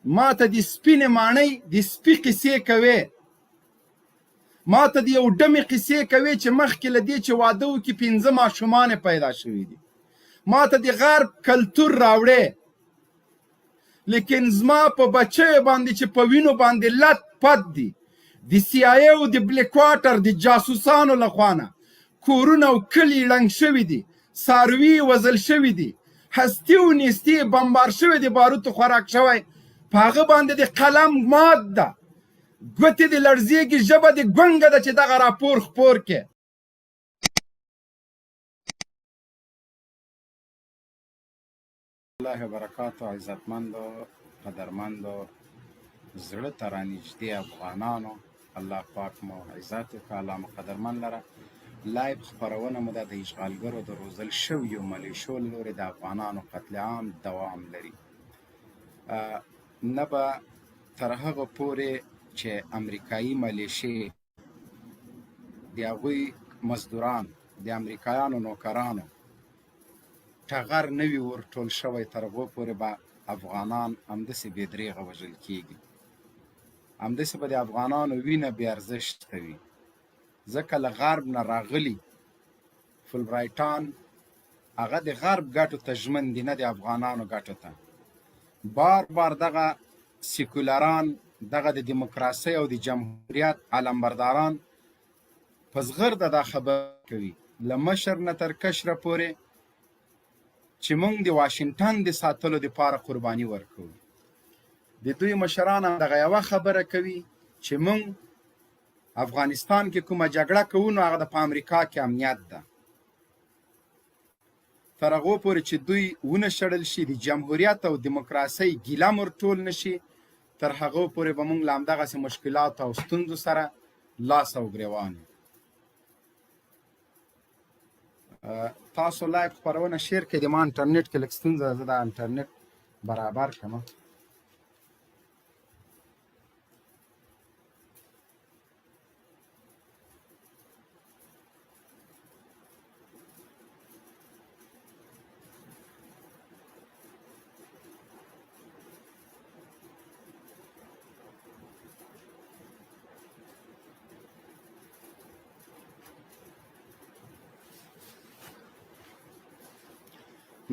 ما ته د سپینې ماڼۍ د سپي قصې کوې، ما ته د یو ډمې قصې کوې چې مخکې له دې چې واده وکړي 5 ماشومان پیدا شوي دي، ما ته د غرب کلتور راوړې، لیکن زما په بچیو باندې چې په وینو باندې لت پت دي د CIA او د بلیک واټر د جاسوسانو لخوا نه کورونه او کلي ړنګ شوي دي، څاروي وژل شوي دي، هستي او نیستي بمبار شوي دي، باروتو خوراک شوی، په هغه باندې د قلم مات ده، ګوتې د لړزېږي، ژبه د ګونګه ده چې دغه راپور خپور کې. الله وبرکاتو. عزتمندو قدرمندو زړه ته رانږدې افغانانو، الله پاک مو عزت وکړه، الله مو قدرمند لره. لایو خپرونه مو ده د اشغالګرو د روزل شویو ملیشو له لورې د افغانانو قتل عام دوام لري. نه به تر هغه پورې چې امریکایي ملیشې د هغوی مزدوران د امریکایانو نوکرانو ټغر نه وي ورټول شوی، تر هغو پورې به افغانان همداسې بې درېغه وژل کېږي، همداسې به د افغانانو وینه بې ارزښته وي. ځکه له غرب نه راغلي فلبرایټان هغه د غرب ګټو ته ژمن دي، نه د افغانانو ګټو ته. بار بار دغه سیکولران، دغه د دیموکراسۍ او د جمهوریت علمبرداران په زغرده دا خبره کوي له مشر نه تر کشره پورې چې موږ د واشنګټن د ساتلو دپاره قرباني ورکوو. د دوی مشران هم دغه یوه خبره کوي چې موږ افغانستان کې کومه جګړه کوو نو هغه د په امریکا کې امنیت ده. تر هغو پورې چې دوی ونه شړل شي، د جمهوریت او دیموکراسۍ ګیله مرټول نشي، تر هغو پورې به موږ له همدغسې مشکلاتو او ستونزو سره لاس او ګریوان یو. تاسو لایو خپرونه شیر کړئ. د ما انټرنیټ کې لږ ستونزه ده، زه دا انټرنیټ برابر کړم.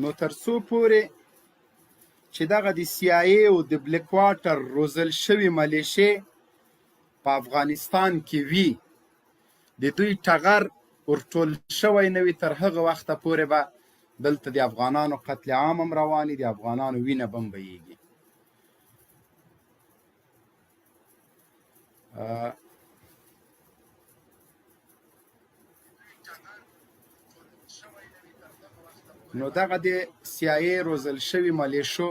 نو تر څو پورې چې دغه د CIA او د بلیک واټر روزل شوي ملیشې په افغانستان کې وي، د دوی ټغر ورټول شوی نه وي، تر هغه وخته پورې به دلته د افغانانو قتل عام هم روان وي، د افغانانو وینه به هم بهیږي. نو دغه د CIA روزل شوي ملیشو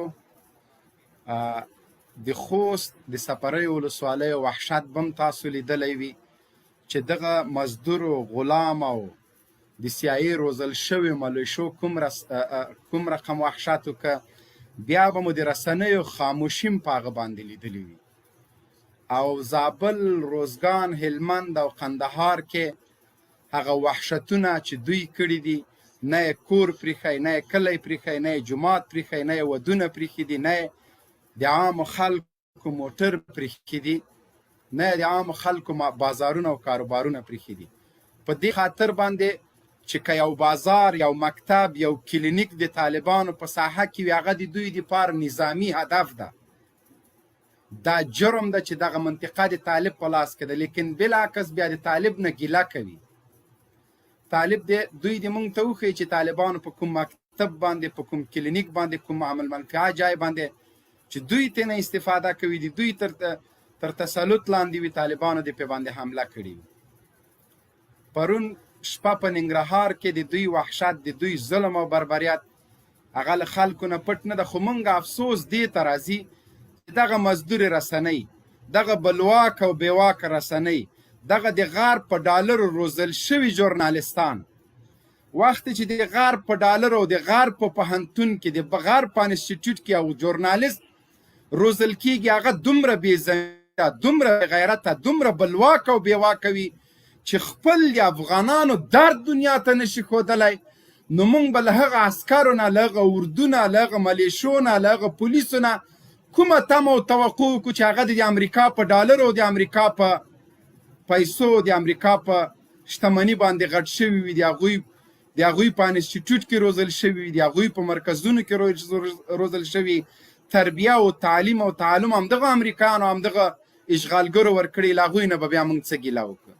د خوست د سپرۍ ولسوالۍ وحشت به هم تاسو لیدلی وي چې دغه مزدور و غلام او د CIA روزل شوي ملیشو کوم رقم وحشت وکړه، بیا به مو د رسنیو خاموشي هم په هغه باندې لیدلی وي. او زابل، روزګان، هلمند او قندهار کې هغه وحشتونه چې دوی کړي دي، نه یې کور پریښی، نه یې کلی پریښی، نه یې جومات پریښی، نه یې ودونه پریښي دي، نه یې د عامو خلکو موټر پریښي دي، نه یې د عامو خلکو بازارونه او کاروبارونه پریښي دي. په دې خاطر باندې چې که یو بازار، یو مکتب، یو کلینیک د طالبانو په ساحه کې وي، هغه د دوی دپاره نظامي هدف ده. دا جرم ده چې دغه منطقه د طالب په لاس کې ده، لیکن بلاعکس بیا د طالب نه ګیله کوي. طالب دوی د موږ ته وښیي چې طالبانو په کوم مکتب باندې، په کوم کلینیک باندې، کوم عمل منفعه ځای باندې چې دوی ترې استفاده کوي، د دوی تر تسلط لاندې وي، طالبانو د پې باندې حمله کړې وي. پرون شپه په ننګرهار کې د دوی وحشت، د دوی ظلم او بربریت هغه له خلکو نه پټ نه ده. خو موږ افسوس دې ته راځي چې دغه مزدور رسنۍ، دغه بلواک او بېواکه رسنۍ، دغه د غرب په ډالرو روزل شوي ژورنالستان، وخت چې د غرب په ډالرو او د غرب په پوهنتون کې د غرب په انسټیټیوټ کې یو ژورنالست روزل کېږي، هغه دومره بېزمیته، دومره غیرته، دومره بلواک او بېواکه وي چې خپل د افغانانو درد دنیا ته نشي ښودلی. نو موږ به له هغه عسکرو نه، له هغه اردو نه، له هغه ملیشو نه، له هغه پولیسو نه کومه تمه او توقع وکړو چې هغه د امریکا په ډالرو، د امریکا په پیسو، د امریکا په شتمني باندې غټ شوي وي، د هغوی په انسټیټیوټ کې روزل شوي وي، د هغوی په مرکزونو کې روزل شوي، تربیه او تعلیم او تعلم همدغه امریکایانو همدغه اشغالګرو ورکړي، له هغوی نه به بیا موږ څه ګیله وکړو.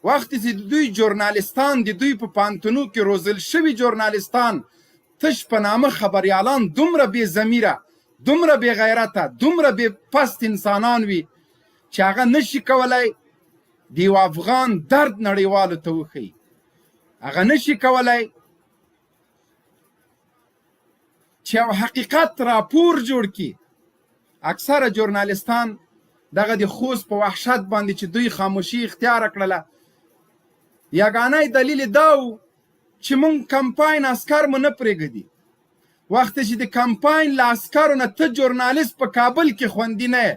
وخت چې د دوی ژورنالستان، د دوی په پانتونو کې روزل شوي ژورنالستان، تش په نامه خبریالان دومره بې ضمیره، دومره بې غیرته، دومره بې پست انسانان وي چې هغه نشي کولی د یو افغان درد نړیوالو ته وښیي، هغه نشي کولی چې یو حقیقت راپور جوړ کړي. اکثره ژورنالستان دغه د خوست په وحشت باندې چې دوی خاموشي اختیار کړله، یګانه دلیل دا و چې مونږ کمپاین عسکر مو نه پرېږدي. وخت چې د کمپاین له عسکرو نه ته ژورنالست په کابل کې خوندي نه یې،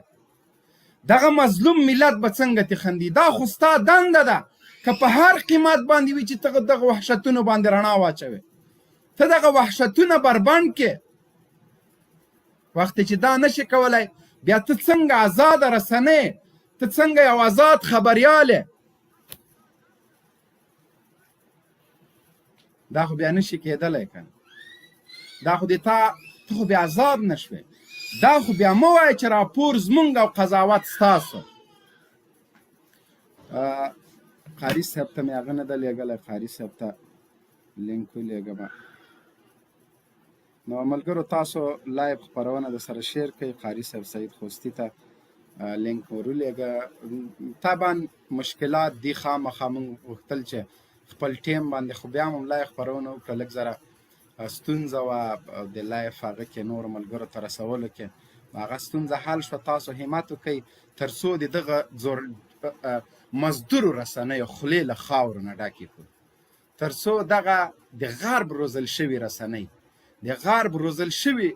دغه مظلوم ملت به څنګه ته خندي؟ دا خو ستا دنده ده که په هر قیمت باندې وي چې ته دغه وحشتونو باندې رڼا واچوې، ته دغه وحشتونه بربند کې. وخت چې دا نشي کولی، بیا ته څنګه آزاده رسنۍ، ته څنګه یو آزاد خبریال یې؟ دا خو بیا نشي کېدلی که نه، دا خو ته خو بیا آزاد نه شوې. دا خو بیا مه وایه چې راپور زمونږ او قضاوت ستاسو. قاري صاحب ته مې هغه نه ده لېږلی، قاري صاحب ته لینک ولېږم. نو ملګرو تاسو لایو خپرونه د سره شیر کوئ، قاري صاحب سعید خوستي ته لینک ورولېږه. طبعا مشکلات دي، خامخا موږ غوښتل چې خپل ټیم باندې خو بیا هم لایو خپرونه وکړه، لږ ذره ستونزه وه د لایف هغه کې نورو ملګرو ته رسولو کې، هغه ستونزه حل شوه. تاسو همت وکئ تر څو د دغه مزدورو رسنیو خولې له خاورو نه ډکې کړو، تر څو دغه د غرب روزل شوي رسنۍ، د غرب روزل شوي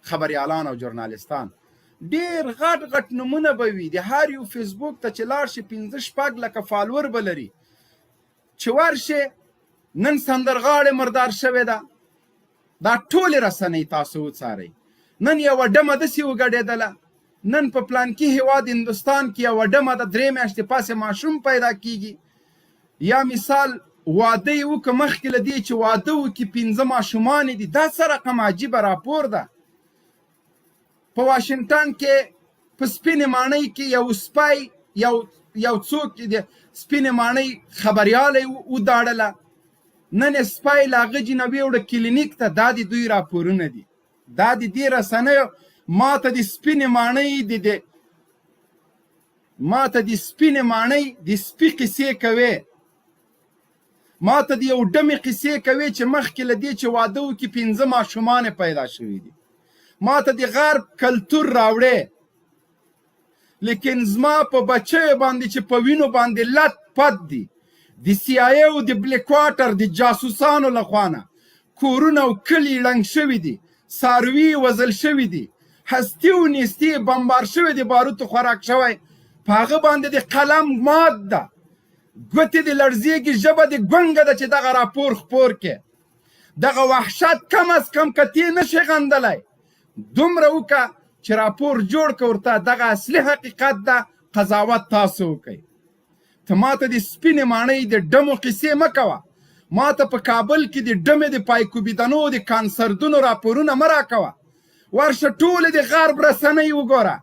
خبریالان او ژورنالستان، ډېر غټ غټ نومونه به وي، د هر یو فیسبوک ته چې لاړ شي 5-6 لکه فالور به لري، چې ورشي نن سندرغاړې مردار شوې ده. دا ټولې رسنۍ تاسو وڅارئ. نن یوه ډمه داسې وګډېدله، نن په پلانکي هېواد هندوستان کې یوه ډمه د 3 میاشتې پاسې ماشوم پیدا کېږي، یا مثال واده یې وکړه، مخکې له دې چې واده وکړي 5 ماشومان دي. دا څه رقم عجیبه راپور ده. په واشنګټن کې په سپینې ماڼۍ کې یو سپی، یو څوک د سپینې ماڼۍ خبریالی وداړله، نن یې سپی له هغه جنبې وړه کلینیک ته. دا د دوی راپورونه دي، دا د دې رسنیو. ما ته د سپینې ماڼۍ د سپي قصې کوي، ما ته د یو ډمې قصې کوي چې مخکې له دې چې واده وکړي 5 ماشومان پیدا شوي دي. ما ته د غرب کلتور راوړې، لیکن زما په بچیو باندې چې په وینو باندې لت پت دي، د CIA او د بلیک واټر د جاسوسانو لخوا نه کورونه او کلي ړنګ شوي دي، څاروي وژل شوي دي، هستي او نیستي بمبار شوي دي، باروتو خوراک شوی، په هغه باندې د قلم مات ده، ګوتې د لړزېږي، ژبه د ګونګه ده چې دغه راپور خپور کې. دغه وحشت کم از کم که تی نشي غندلی، دومره وکړه چې راپور جوړ که ورته دغه اصلي حقیقت ده، قضاوت تاسو وکئ. ته ما ته د سپینې ماڼۍ د ډمو قصې مه کوه، ما ته په کابل کې د ډمې د پایکوبیدنو د کانسردونو راپورونه مه راکوه. ورشه ټولې د غرب رسنۍ وګوره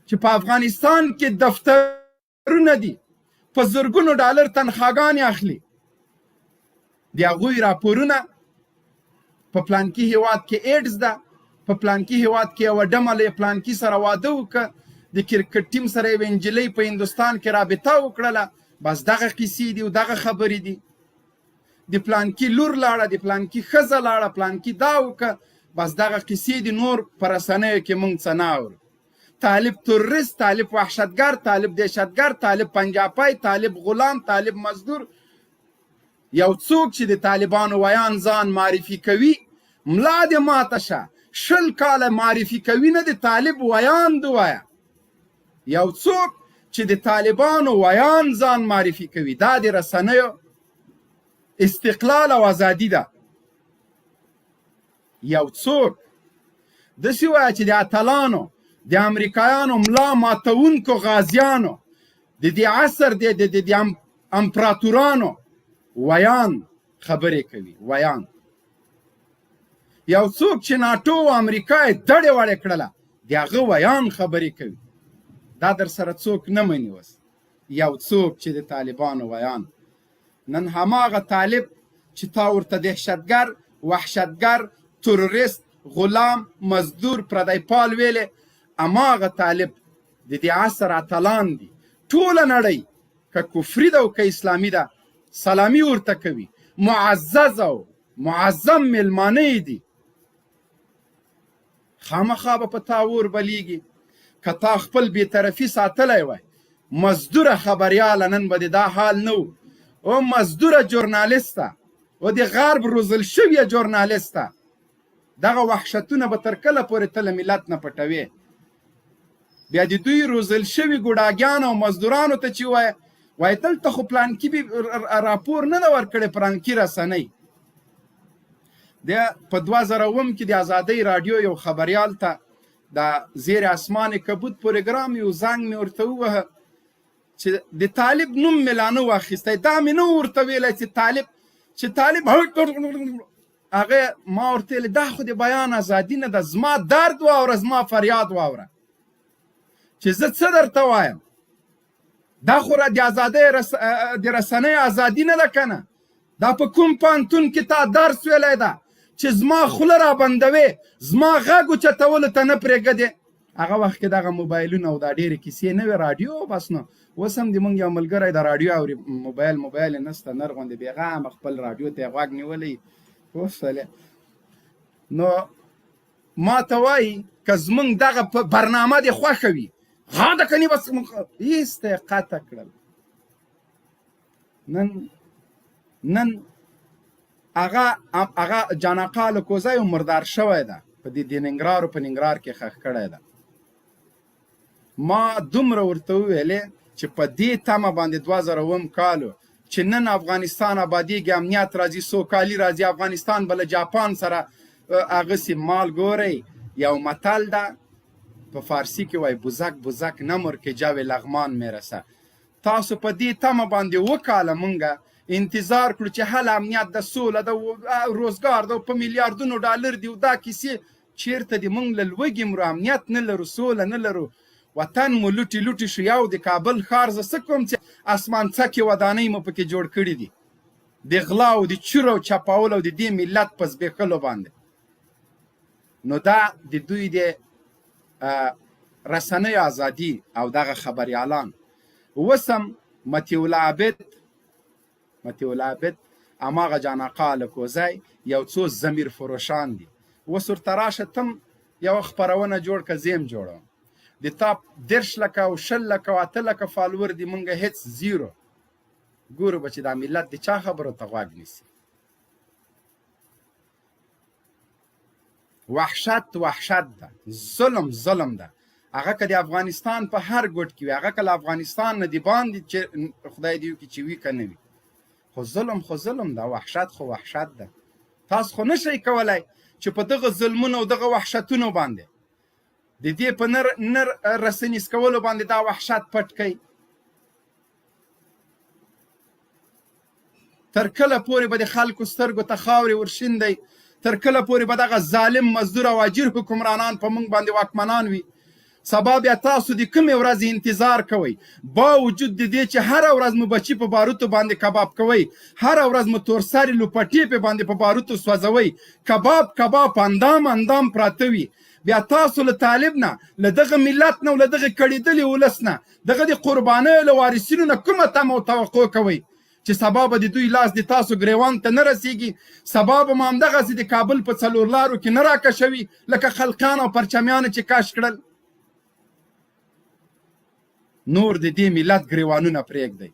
چې په افغانستان کې دفترونه دي، په زرګونو ډالر تنخواګانې اخلي، د هغوی راپورونه په پلانکي هېواد کې ایډز ده، په پلانکي هېواد کې یوه ډمه له پلانکي سره واده وکړه، د کرکټ ټیم سره یوه نجلۍ په هندوستان کې رابطه وکړله، بس دغه قصې دي او دغه خبرې دي. د پلانکي لور لاړه، د پلانکي ښځه لاړه، پلانکي دا وکړه، بس دغه قصې دي. نور په رسنیو کې موږ څه نه اورو. طالب تروریست، طالب وحشتګر، طالب دهشتګر، طالب پنجابی، طالب غلام، طالب مزدور. یو څوک چې د طالبانو ویان ځان معرفي کوي، ملا دې ماته شه، 20 کاله معرفي کوي نه د طالب ویان دو وایه. یو څوک چې د طالبانو ویان ځان معرفي کوي، دا د رسنیو استقلال او ازادي ده. یو څوک داسې وایه چې د اتلانو د امریکایانو ملا ماتونکو غازیانو د دې عصر د امپراتورانو ویان خبرې کوي. ویان یو څوک چې ناټو او امریکا یې دړې وړې کړله د هغه ویان خبرې کوي. دا در سره څوک نه مني. اوس یو څوک چې د طالبانو ویان، نن هماغه طالب چې تا ورته دهشتګر، وحشتګر، تروریست، غلام، مزدور، پردی پال ویلې، هماغه طالب د دې عصر اتلان دي. ټوله نړۍ که کفري ده او که اسلامي ده سلامي ورته کوي. معزز او معظم میلمانه دي. خامخا به په تا اور بلیږي که تا خپل بېطرفي ساتلی وای. مزدوره خبریاله نن به د دا حال نه و. او مزدوره جورنالیسته او د غرب روزل شویه جورنالیسته. دغه وحشتونه به تر کله پورې ته له ملت نه پټوې؟ بیا د دوی روزل شوي ګوډاګیانو او مزدورانو ته چې وایي دلته خو پلانکي راپور نه ده ورکړی پلانکي رسنۍ. په 2000 کې د ازادۍ راډیو یو خبریال ته د زیر اسمان کبود پروګرام یو زنګ مې ورته ووهه چې د طالب نوم مې لا نه واخیستی. دا مې نه ورته ویلی چې طالب هغه ما ورته ویلې دا خو د بیان ازادي نه ده. زما درد واوره، زما فریاد واوره چې زه څه درته وایم. دا خو د ازادۍ د رسنۍ ازادي نه ده که نه؟ دا په کوم پوهنتون کې تا درس ویلی ده چې زما خوله را بندوې، زما غږ اوچتولو ته نه پرېږدې؟ هغه وخت کې دغه موبایلونه او دا ډېرې کیسې نه وې، راډیو بس نو. اوس هم د مونږ یو ملګری د راډیو اوري، موبایل یې نسته، نر غوندې بېغمه خپل راډیو ته یې غوږ نیولی. پوه شولې؟ نو ما ته وایي که زمونږ دغه برنامه دې خوښه وي غاده کني بس ایسته یې قطع کړل. نن هغه جاناقا لکوزی مردار شوی ده، په دې د ننګرهار په ننګرهار کې ښخ کړی ده. ما دومره ورته وویلې چې په دې تمه باندې 2000 کالو چې نن افغانستان آبادیږي، امنیت راځي، سوکالي راځي، افغانستان به له جاپان سره هغسې مال ګورئ. یو متل ده په فارسي کې وایي بزک بزک نمر که جو لغمان میرسه. تاسو په دې تمه باندې 2 کاله مونږه انتظار کړو چې هله امنیت د سوله د روزګار د په میلیاردونو ډالر دی. دا کیسې چیرته دي؟ مونږ له لوږې مرو، امنیت نه لرو، سوله نه لرو، وطن مو لوټي لوټي شو. یو د کابل ښار زه څه کوم چې اسمان څکې ودانۍ مو پکې جوړ کړي دي د غلا او د چور او چپاول او د دې ملت په زبېښلو باندې. نو دا د دوی د رسنۍ ازادي او دغه خبریالان. اوس هم مطیع الله عابد هماغه جاناقا لکوزی یو څو ضمیر فروشان دي. اوس ورته راشه تم یو خپرونه جوړ که زیم جوړوم، د تا 10 لکه او 20 لکه او 8 لکه فالوور دي، مونږ هیڅ زیرو. ګورو به چې دا ملت د چا خبرو ته غوږ نیسي. وحشت ده، ظلم ده. هغه که د افغانستان په هر ګوټ کې وي، هغه که له افغانستان نه د باندې چې خدای دې وکړي چې وي که نه وي، خو ظلم ده. وحشت ده. تاسو خو نشئ کولی چې په دغه ظلمونو او دغه وحشتونو باندې د دې په نر رسنیز کولو باندې دا وحشت پټ کړئ. تر کله پورې به د خلکو سترګو ته خاورې ورشیندئ؟ تر کله پورې به دغه ظالم مزدور او اجیر حکمرانان په موږ باندې واکمنان وي؟ سبا بیا تاسو د کومې ورځې انتظار کوئ؟ با وجود د دې چې هره ورځ مو بچي په باروتو باندې کباب کوئ، هره ورځ مو تورسرې لوپټې په باندې په باروتو سوځوئ، کباب اندام پراته وي. بیا تاسو له طالب نه، له دغه ملت نه او له دغه کړېدلي ولس نه، دغه د قربانیو له وارثینو نه کومه تمه او توقع کوئ چې سبا به د دوی لاس د تاسو ګریوان ته نه رسیږي؟ سبا به مو همدغسې د کابل په 4 لارو کې نه راکشوي لکه خلقان او پرچمیانو چې کش کړل؟ نور د دې ملت ګریوانونه پرېږدئ.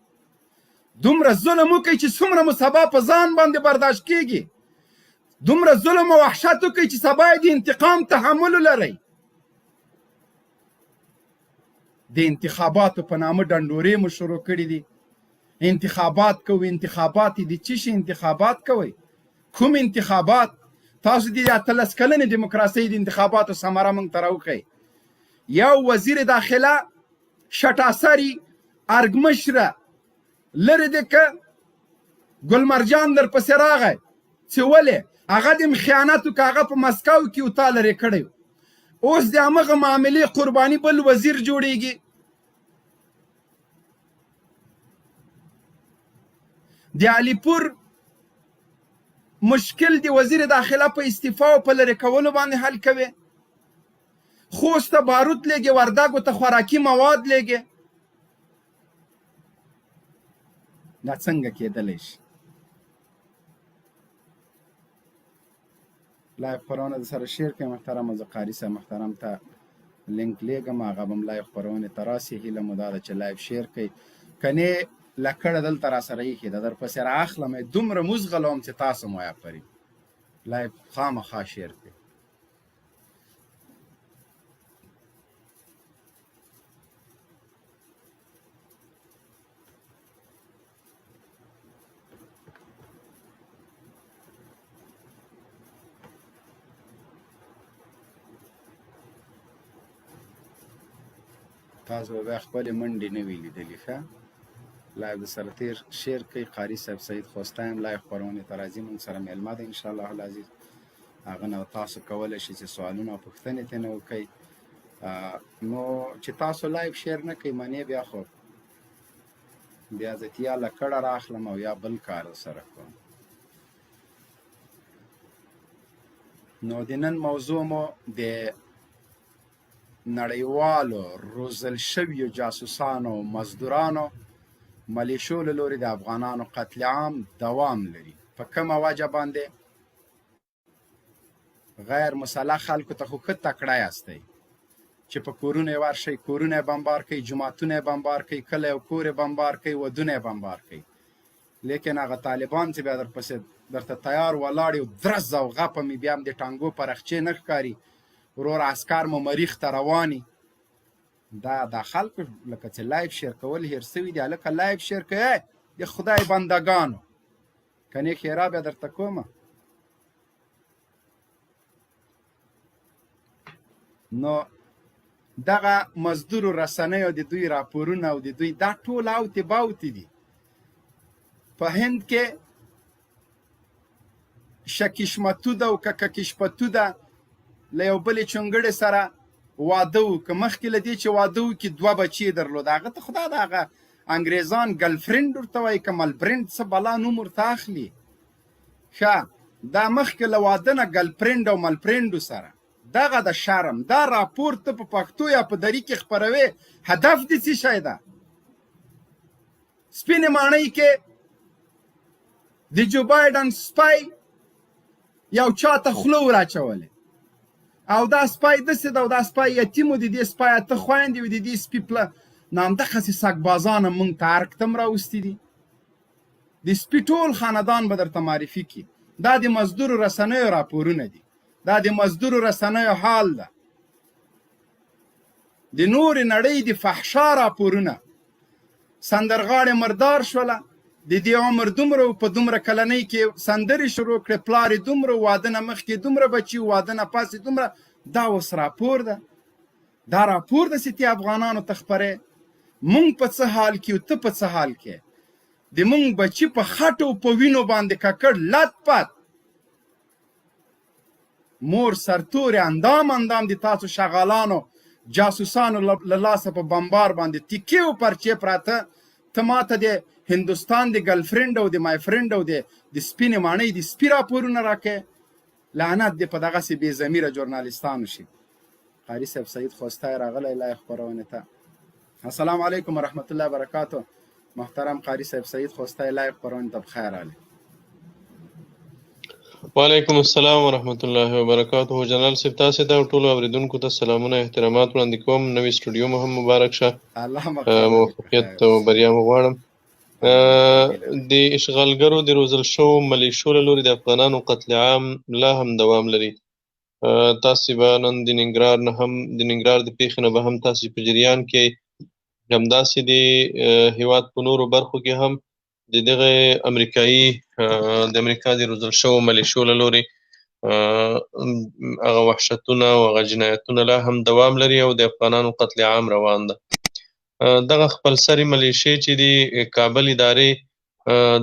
دومره ظلم وکئ چې څومره مو سبا په ځان باندې برداشت کیږي. دومره ظلم او وحشت وکئ چې سبا یې د انتقام تحمل ولرئ. د انتخاباتو په نامه ډنډورې مو شروع کړي دي. انتخابات کوئ، انتخابات دي څه شي انتخابات کوئ؟ کوم انتخابات؟ تاسو د 18 کلنې دیموکراسۍ د انتخاباتو ثمره موږ ته راوښیئ. یو وزیر داخله شټاسري ارګمشره لرې دی که ګلمرجان در پسې راغی چې ولې هغه د خیانت وکړه، هغه په مسکو کې و تا لرې کړی. اوس د همغه معاملې قرباني بل وزیر جوړیږي. د علیپور مشکل د وزیر داخله په استعفا او په لرې کولو باندې حل کوي. خوست ته باروت لېږي، وردګو ته خوراکي مواد لېږي. دا څنګه کېدلی شي؟ لایو خپرونه د سره شیر کړئ محترمه. زه قاري صاحب محترم ته لینک لیږم، هغه به هم لایو خپرونې ته راسي. هیله مو دا ده چې لایو شیر کړئ، کنې لکړه دلته را سره ایښې ده، در پسې را اخلم دومره موز غلوم چې تاسو مو آفرین. لایو خامخا شیر کړئ. تاسو به بیا خپلې منډې نه وي لیدلي. ښه لایو د سره تیر شیر کوي. قاري صاحب سعید خوستی هم لایو خپرونې ته راځي، موږ سره میلمه ده انشاءالله العزیز. هغه نه تاسو کولی شئ چې سوالونه او پوښتنې ترې نه وکئ. نو چې تاسو لایو شیر نه کوئ منې بیا خو بیا زه یا لکړه را اخلم او یا بل کار سره کوم. نو د نن موضوع مو د نړیوالو روزل شویو جاسوسانو او مزدورانو ملیشو له لوري د افغانانو قتل عام دوام لري. په کومه وجه باندې؟ غیر مسلح خلکو ته خو ښه تکړه یاستئ چې په کورونه یې ورشئ، کورونه یې بمبار کوئ، جوماتونه یې بمبار کوئ، کلی او کور یې بمبار کوئ، ودونه یې بمبار کوئ. لیکن هغه طالبان چې بیا درپسې درته تیار ولاړ یو درز او غپه مې بیا هم د ټانګو پرخچې نه ښکاري، ورور عسکر مو مریخ ته رواني. دا خلکو لکه چې لایف شیر کول هیر سوي دي. هلکه لایف شیر کوئ د خدای بندګانو، کنې ښېرا بیا درته کومه. نو دغه مزدورو رسنیو د دوی راپورونه او د دوی دا ټول اوتې باوتې دي. په هند کې شکیشمتوده او کککشپتوده له یو بلې چونګړې سره واده وکړه. مخکې له دې چې واده وکړي 2 بچي یې درلود. هغه ته خدا د هغه انګریزان ګرلفرینډ ورته وایي که ملبرینډ څه بلا نوم ورته اخلي. ښه دا مخکې له واده نه ګرلفرینډ او ملفرینډو سره دغه د شرم دا راپور ته په پښتو یا په دري کې خپروي. هدف دې څه شی ده؟ سپینې ماڼۍ کې د جو بایډن سپی یو چا ته خوله وراچولې او دا سپی داسې ده او دا سپی یتیم و، د دې سپی اته خویندې وي، د دې سپي پله نو همدغسې سګبازانه موږ ته ارګ ته هم راوستي دي. د سپي ټول خاندان به درته معرفي کړي. دا د مزدورو رسنیو راپورونه دي، دا د مزدورو رسنیو حال ده. د نورې نړۍ د فحشا راپورونه. سندرغاړې مردار شوله، د دې عمر دومره په دومره کلنۍ کې سندرې شروع کړې، پلار یې دومره، واده نه مخکې دومره بچي، واده نه پاسې دومره. دا اوس راپور ده. دا راپور ده چې ته افغانانو ته خپرې. مونږ په څه حال کې او ته په څه حال کې؟ د مونږ بچي په خټو په وینو باندې ککړ لت پت، مور سرتورې اندام د تاسو شغالانو جاسوسانو له لاسه په بمبار باندې تیکې او پرچې پراته. ته ماته د هندوستان د ګرلفرینډ او د مای فرینډ او د سپینې ماڼۍ د سپي راپورونه راکې. لعنت دې په دغسې بې ضمیره ژورنالستانو شي. قاري صاحب سعید خوستی راغلی لایو خپرونې ته. السلام علیکم ورحمت الله وبرکاتو. محترم قاري صاحب سعید خوستی لایو خپرونې ته بخیر راغلی. وعلیکم السلام ورحمت الله وبرکاتو. جنرال صاحب تاسو ته ټولو اوریدونکو ته سلامونه احترامات وړاندې کوم. نوې سټوډیو مو هم مبارک شه. موفقیت او بریا مو غواړم. د اشغالګرو د روزل شوو ملیشو له لوري د افغانانو قتل عام لا هم دوام لري. تاسو به نن د ننګرهار نه هم د ننګرهار د پیښې نه به هم تاسو په جریان کې همداسې د هیواد په نورو برخو کې هم د دغه د امریکا د روزل شوو ملیشو له لوري هغه وحشتونه او هغه جنایتونه لا هم دوام لري او د افغانانو قتل عام روان ده. دغه خپلسري ملیشې چې دي کابل ادارې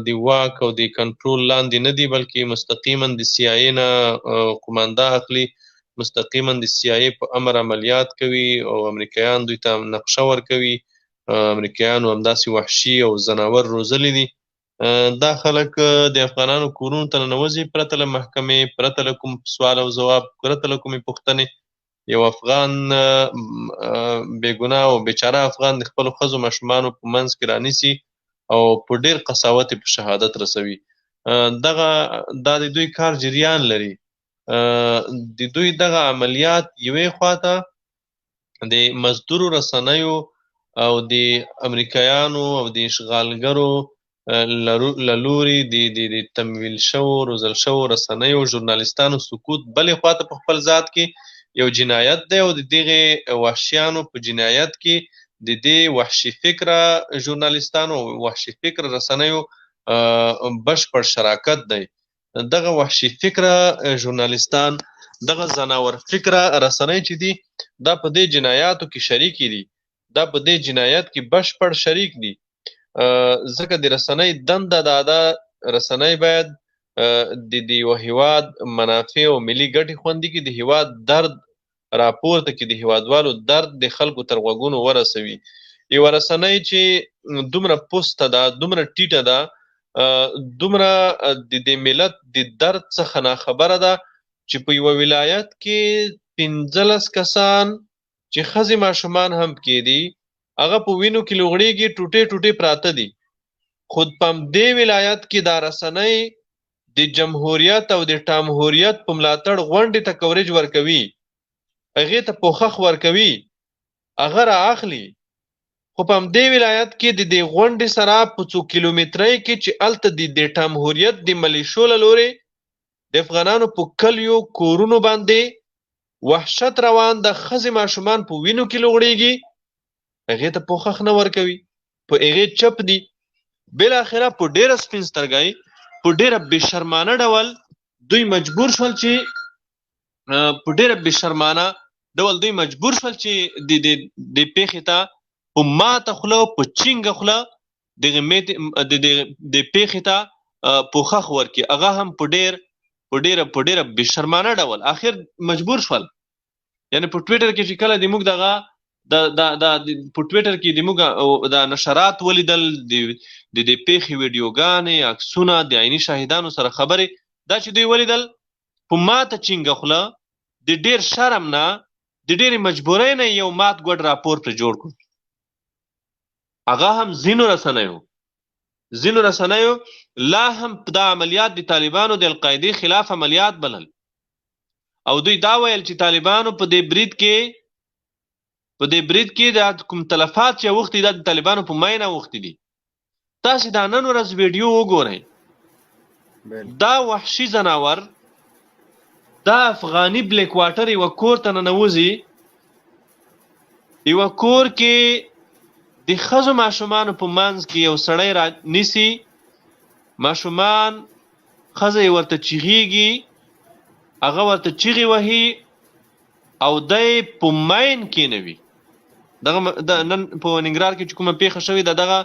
د واک او د کنټرول لاندې نه دي، بلکې مستقیما د سی آی ای نه قومانده اخلي، مستقیما د سی آی ای په امر عملیات کوي او امریکایان دوی ته نقشه ورکوي. امریکایانو همداسې وحشي او زناور روزلي دي. دا خلک د افغانانو کورونو ته ننوځي پرته له محکمې، پرته له کوم سوال او ځواب، پرته له کومې پوښتنې. یو افغان بېګناه او بیچاره افغان د خپلو ښځو ماشومانو په منځ کې رانیسي او په ډېر قساوت یې په شهادت رسوي. دا د دوی کار جریان لري. د دوی دغه عملیات یوې خواته د مزدورو رسنیو او د امریکایانو او د اشغالګرو له لوري د تمویل شوو روزل شوو رسنیو ژورنالیستانو سکوت بلې خواته په خپل ذات کې یو جنایت دی او د دغې وحشیانو په جنایت کې د دې وحشي فکره ژورنالیستانو او وحشي فکره رسنیو بشپړ شراکت دی. دغه وحشي فکره ژورنالیستان، دغه زناور فکره رسنۍ چې دي، دا په دې جنایاتو کې شریک دي، دا په دې جنایت کې بشپړ شریک دي. ځکه د رسنۍ دنده دا ده، رسنۍ باید د یو هیواد منافع او ملي ګټې خوندي کړي، د هیواد درد راپورته کړي، د هیوادوالو درد د خلکو تر غوږونو ورسوي. یوه رسنۍ چې دومره پسته ده، دومره ټیټه ده، دومره د دې ملت د درد څخه ناخبره ده چې په یوه ولایت کې 15 کسان چې ښځې ماشومان هم پکې دي، هغه په وینو کې لوغړېږي، ټوټې ټوټې پراته دي. خو په همدې ولایت کې دا رسنۍ د جمهوریت او د ټامهوریت په ملاتړ غونډې ته کوریج ورکوي، هغې ته پوښښ ورکوي، هغه را اخلي. خو په همدې ولایت کې د دې غونډې سره په څو کیلومترۍ کې چې هلته د ټامهوریت د ملیشو له لورې د افغانانو په کلیو کورونو باندې وحشت روان ده، ښځې ماشومان په وینو کې لوغړېږي، هغې ته پوښښ نه ورکوي، په هغې چپ دي. بالاخره په ډېره سپین سترګۍ، په ډېره بېشرمانه ډول دوی مجبور شول چې د پېښې ته په ماته خوله، په چینګه خوله د پېښې ته پوښښ ورکړي، هغه هم په ډېره بېشرمانه ډول. آخر مجبور شول. یعنې په ټویټر کې چې کله د موږ دغه په ټویټر کې د موږ د نشرات ولیدل، د دې پېښې ویډیوګانې، عکسونه، د عیني شاهدانو سره خبرې، دا چې دوی ولیدل په ماته چینګه خوله د ډېر شرم نه، د ډېرې مجبورۍ نه یو مات ګوډ راپور پرې جوړ کړو. هغه هم ځینو رسنیو لا هم دا عملیات د طالبانو د القاعدې خلاف عملیات بلل، او دوی دا ویل چې طالبانو په دې برید کې د کوم تلفات چې اوښتي دا د طالبانو په ماینه اوښتي دي. تاسې دا نن ورځ ویډیو وګورئ، دا وحشي زناور، دا افغاني بلیک واټر یوه کور ته ننوځي، یوه کور کې د ښځو ماشومانو په منځ کې یو سړی را نیسي، ماشومان، ښځه یې ورته چیغېږي، هغه ورته چیغې وهي او دی په ماین کېنوي. دغه نن په ننګرهار کې چې کومه پیښه شوې ده، دغه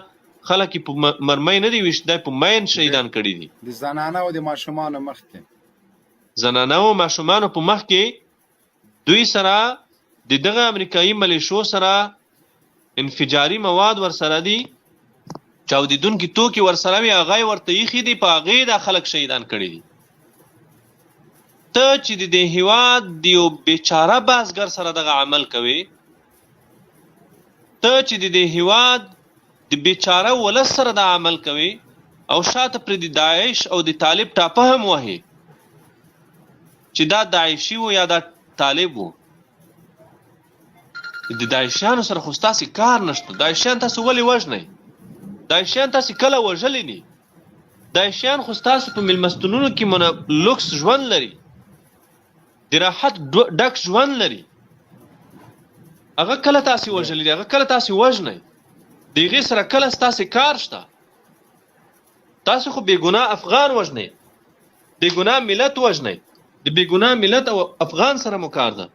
خلک یې په مرمۍ نه دي ویشت، دی په ماین شهیدان کړي دي. د زنانه او د ماشومانو مخ کې دوی سره د دغه امریکایي ملیشو سره انفجاري مواد ورسره دي، چاودېدونکي توکي ورسره وي، هغه یې ورته ایښي دي، په هغې دا خلک شهیدان کړي دي. ته چې د دې هېواد د یو بېچاره بازګر سره دغه عمل کوې، ته چې د دې هېواد د بېچاره ولس سره دا عمل کوې، او شاته پرې د داعش او د طالب ټاپه هم وهې چې دا داعشي و یا دا طالب و. د داعشیانو سره خو ستاسې کار نشته. داعشیان تاسې ولې وژنئ؟ داعشیان تاسې کله وژلي دي؟ داعشیان خو ستاسې په میلمستونونو کې لوکس ژوند لري، د راحت ډک ژوند لري. هغه کله تاسې وژلي دي؟ هغه کله تاسې وژنئ؟ د هغې سره کله ستاسې کار شته؟ تاسې خو بېګناه افغان وژنئ، بېګناه ملت وژنئ، د بې ګناه ملت او افغان سره مو کار ده.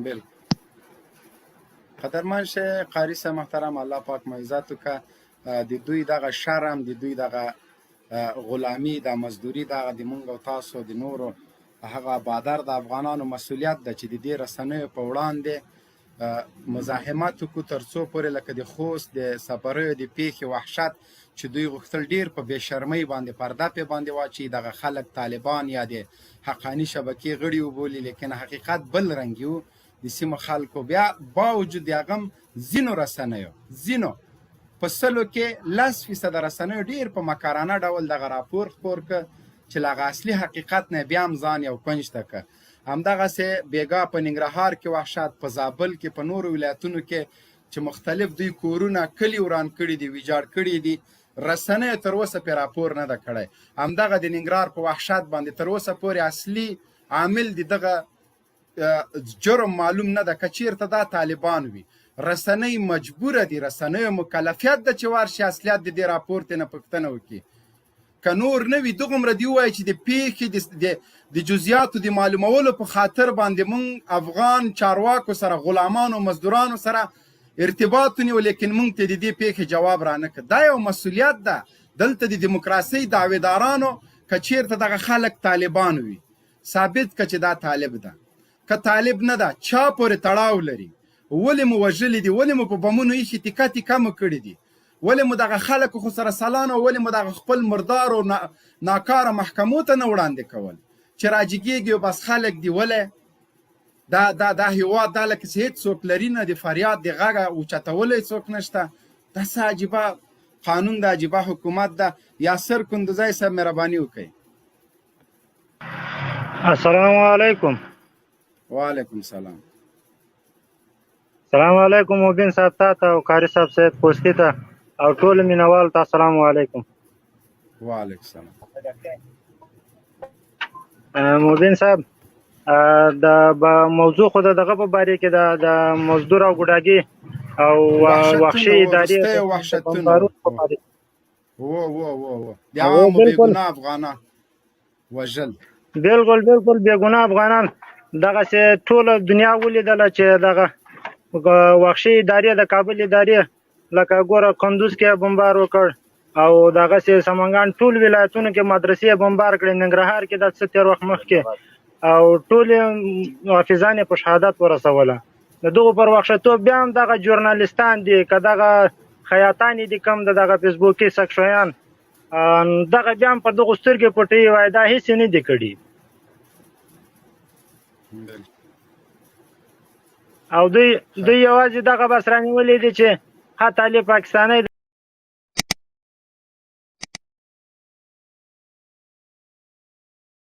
بالکل قدرمن شه قاری صاحب محترم، الله پاک معزت وکړه. د دوی دغه شرم، د دوی دغه غلامی، د مزدوري دغه د مونږ او تاسو د نورو هغه بادر د افغانانو مسؤلیت ده چې د دې رسنیو په وړاندې مزاحمت وکړو تر څو پورې لکه د خوست د سپریو د پیښې وحشت چې دوی غوښتل ډیر په بې شرمۍ باندې پرده پې باندې واچي، دغه خلک طالبان یا د حقاني شبکې غړي وبولي، لیکن حقیقت بل رنګ و. د سیمو خلکو بیا باوجود د هغه ځینو رسنیو په سلو کې 10% رسنیو ډیر په مکرانه ډول دغه راپور خپور که چې له هغه اصلي حقیقت نه بیا هم ځان یو کنج ته که. همدغسې بېګا په ننګرهار کې وحشت، په زابل کې، په نورو ولایتونو کې چې مختلف دوی کورونه کلي وران کړي دي، ویجاړ کړي دي، رسنیو تر اوسه پرې راپور نه ده کړی. همدغه د ننګرهار په وحشت باندې تر اوسه پورې اصلي عامل د دغه جرم معلوم نه ده. که چیرته دا طالبان وي، رسنۍ مجبوره دي، رسنیو مکلفیت ده چې ورشي اصلیت د دې راپور ته نه پوښتنه وکړي. که نور نه وي دغومره دې ووایي چې د پیښې د جزئیاتو د معلومولو په خاطر باندې موږ افغان چارواکو سره، غلامانو، مزدورانو سره ارتباط ونیو، لیکن موږ ته د دې پیښې جواب رانه کړ. دا یو مسؤلیت ده. دلته د دیموکراسۍ دعویدارانو که چیرته دغه خلک طالبان وي، ثابت که چې دا طالب ده. که طالب نه ده، چا پورې تړاو لري؟ ولې مو وژلي دي؟ ولې مو په بمونو ایښي تیکه تیکه مو کړي دي؟ ولې مو دغه خلکو خو سره سلانه، ولې مو دغه خپل مردارو ناکاره محکمو ته نه وړاندې کول چې راجګېږي او بس خلک دي؟ ولې دا هېواد دا لکه چې هېڅ څوک لري نه، د فریاد د غږه اوچتولی څوک نشته. دا څه عجیبه قانون ده، عجیبه حکومت ده. یاسر کندوزی صاحب مهرباني وکړئ. السلام علیکم. وعلیکم سلام. سلام علیکم مبین صاحب ته او قاری صاحب سعید خوستي ته او ټول مینوال ته السلام علیکم. وعلیکم سلام. مبین صاحب د موضوع خو دغه په باره کې د مزدور او ګوډاګي او وحشي ادارې د عوامو بېګناه افغانان وژل. بالکل بېګناه افغانان دغسې ټوله دنیا ولیدله چې دغه وحشي ادارې د کابل ادارې لکه ګوره کندوز کې بمبار وکړ او دغسې سمنګان ټول ولایتونو کې مدرسې بمبار کړې، ننګرهار کې د څه تېر وخت مخکې او ټول حافظان یې په شهادت ورسوله. د دغو پر وحشتوب بیا هم دغه ژورنالستان دي، که دغه خیاطان دي کم دغه فیسبوکي سکشویان، دغه بیا هم پر دغو سترګې پټوي، وایي دا هېڅ یې نه دي کړي. او دوی یوازې دغه بس رانیولي دي چې ها طالب پاکستانی